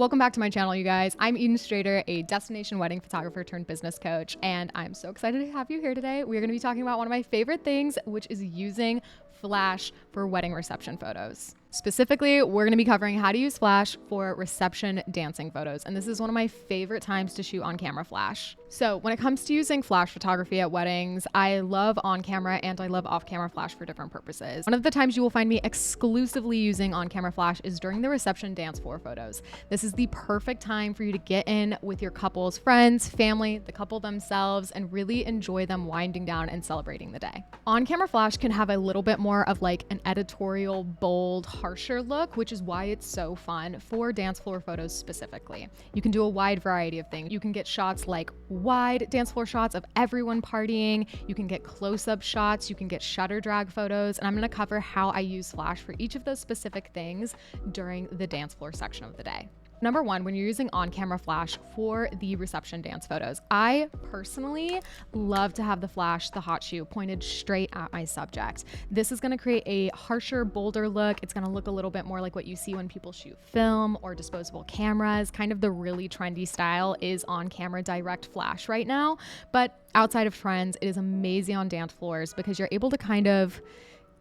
Welcome back to my channel, you guys. I'm Eden Strader, a destination wedding photographer turned business coach, and I'm so excited to have you here today. We're going to be talking about one of my favorite things, which is using flash for wedding reception photos. Specifically, we're going to be covering how to use flash for reception dancing photos, and this is one of my favorite times to shoot on camera flash. So when it comes to using flash photography at weddings, I love on camera and I love off camera flash for different purposes. One of the times you will find me exclusively using on camera flash is during the reception dance floor photos. This is the perfect time for you to get in with your couple's friends, family, the couple themselves, and really enjoy them winding down and celebrating the day. On camera flash can have a little bit more of like an editorial, bold, harsher look, which is why it's so fun for dance floor photos specifically. You can do a wide variety of things. You can get shots like wide dance floor shots of everyone partying. You can get close-up shots. You can get shutter drag photos. And I'm going to cover how I use flash for each of those specific things during the dance floor section of the day. Number one, when you're using on-camera flash for the reception dance photos, I personally love to have the flash, the hot shoe, pointed straight at my subject. This is going to create a harsher, bolder look. It's going to look a little bit more like what you see when people shoot film or disposable cameras. Kind of the really trendy style is on-camera direct flash right now. But outside of trends, it is amazing on dance floors because you're able to kind of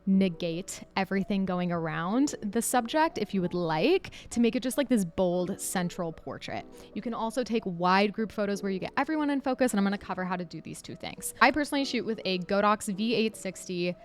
negate everything going around the subject if you would like to make it just like this bold central portrait. You can also take wide group photos where you get everyone in focus, and I'm going to cover how to do these two things. I personally shoot with a Godox V860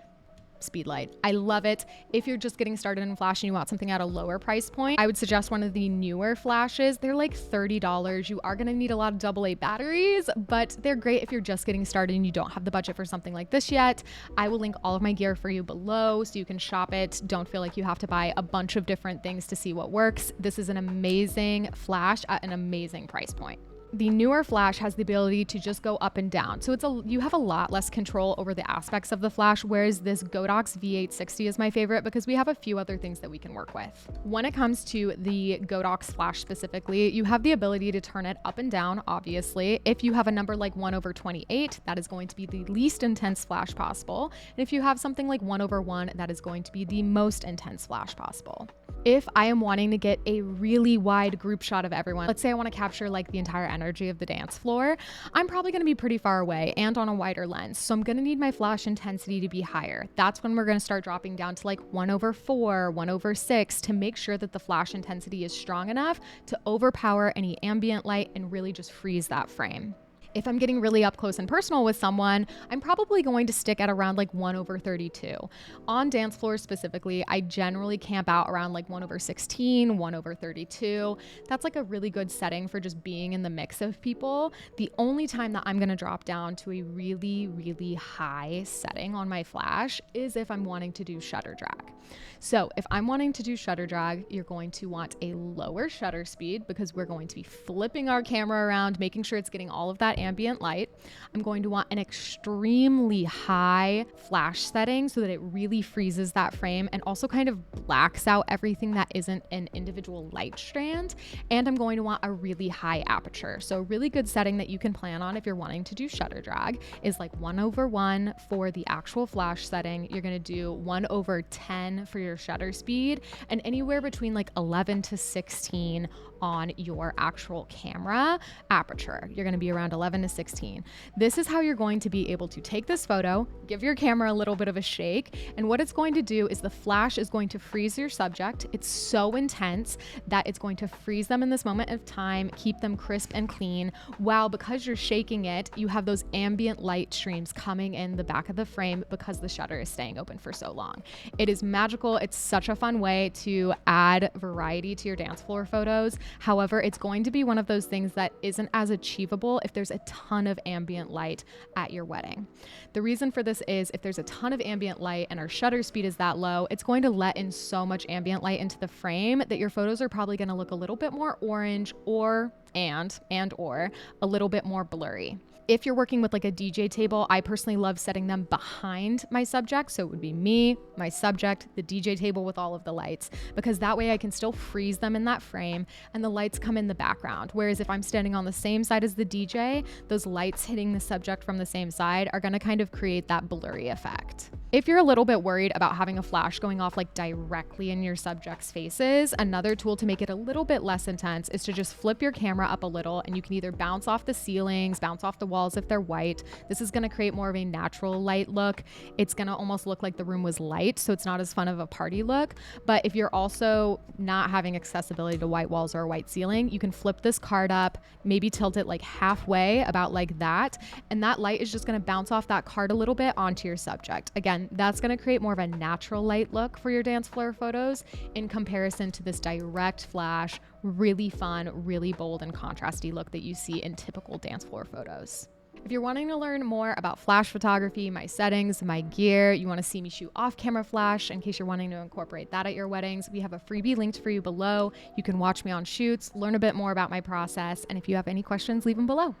Speedlight. I love it. If you're just getting started in flash and you want something at a lower price point, I would suggest one of the newer flashes. They're like $30. You are going to need a lot of AA batteries, but they're great if you're just getting started and you don't have the budget for something like this yet. I will link all of my gear for you below so you can shop it. Don't feel like you have to buy a bunch of different things to see what works. This is an amazing flash at an amazing price point. The newer flash has the ability to just go up and down. So you have a lot less control over the aspects of the flash, whereas this Godox V860 is my favorite because we have a few other things that we can work with. When it comes to the Godox flash specifically, you have the ability to turn it up and down, obviously. If you have a number like 1/28, that is going to be the least intense flash possible. And if you have something like 1/1, that is going to be the most intense flash possible. If I am wanting to get a really wide group shot of everyone, let's say I want to capture like the entire energy of the dance floor, I'm probably going to be pretty far away and on a wider lens. So I'm going to need my flash intensity to be higher. That's when we're going to start dropping down to like 1/4, 1/6 to make sure that the flash intensity is strong enough to overpower any ambient light and really just freeze that frame. If I'm getting really up close and personal with someone, I'm probably going to stick at around like 1/32. On dance floors specifically, I generally camp out around like 1/16, 1/32. That's like a really good setting for just being in the mix of people. The only time that I'm going to drop down to a really, really high setting on my flash is if I'm wanting to do shutter drag. So if I'm wanting to do shutter drag, you're going to want a lower shutter speed because we're going to be flipping our camera around, making sure it's getting all of that ambient light. I'm going to want an extremely high flash setting so that it really freezes that frame and also kind of blacks out everything that isn't an individual light strand. And I'm going to want a really high aperture. So a really good setting that you can plan on if you're wanting to do shutter drag is like 1/1 for the actual flash setting. You're going to do 1/10 for your shutter speed and anywhere between like 11 to 16 on your actual camera aperture. You're going to be around 11 to 16. This is how you're going to be able to take this photo, give your camera a little bit of a shake, and what it's going to do is the flash is going to freeze your subject. It's so intense that it's going to freeze them in this moment of time, keep them crisp and clean, while because you're shaking it, you have those ambient light streams coming in the back of the frame because the shutter is staying open for so long. It is magical. It's such a fun way to add variety to your dance floor photos. However, it's going to be one of those things that isn't as achievable if there's a ton of ambient light at your wedding. The reason for this is if there's a ton of ambient light and our shutter speed is that low, it's going to let in so much ambient light into the frame that your photos are probably going to look a little bit more orange or a little bit more blurry. If you're working with like a DJ table, I personally love setting them behind my subject. So it would be me, my subject, the DJ table with all of the lights, because that way I can still freeze them in that frame and the lights come in the background. Whereas if I'm standing on the same side as the DJ, those lights hitting the subject from the same side are going to kind of create that blurry effect. If you're a little bit worried about having a flash going off like directly in your subject's faces, another tool to make it a little bit less intense is to just flip your camera up a little, and you can either bounce off the ceilings, bounce off the walls if they're white. This is gonna create more of a natural light look. It's gonna almost look like the room was light, so it's not as fun of a party look. But if you're also not having accessibility to white walls or a white ceiling, you can flip this card up, maybe tilt it like halfway, about like that, and that light is just gonna bounce off that card a little bit onto your subject. Again, that's going to create more of a natural light look for your dance floor photos in comparison to this direct flash, really fun, really bold and contrasty look that you see in typical dance floor photos. If you're wanting to learn more about flash photography, my settings, my gear, you want to see me shoot off-camera flash in case you're wanting to incorporate that at your weddings, we have a freebie linked for you below. You can watch me on shoots, learn a bit more about my process, and if you have any questions, leave them below.